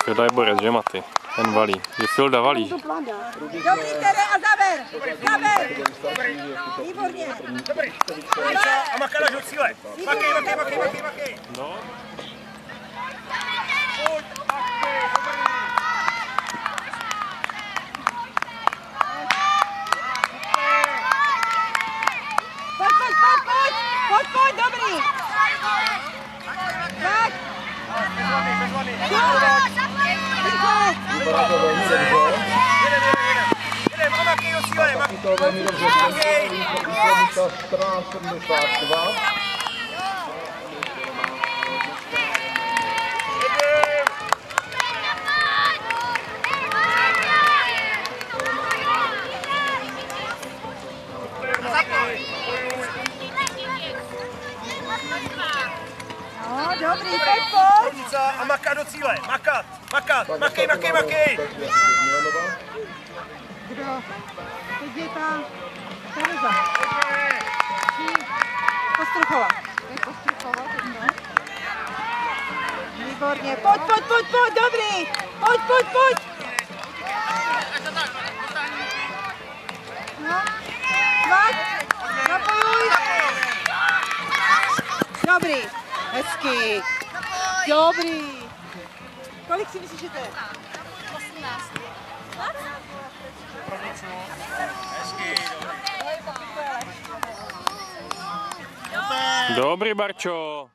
Filda je borec, že Maty? Ten valí. Je Filda valí. Dobrý, Tere, a zaber! Zaber! Výborně! Dobrý. A Makala do cíle. Makej. No. Pojď, dobrý! Tak! Jedem, a Makej do cíle. To velmi dobře, 14,72. No, dobrý, pojď! A makat do cíle. Makat. Makej. Kdo? Teď je ta Tereza. Postruchova. To je Postruchova, teď no. Výborně, pojď, dobrý! Pojď! No, pojď, napojuj! Dobrý, hezký, dobrý. Kolik si myslíš, že to je? 18. Dobrý, Barčo.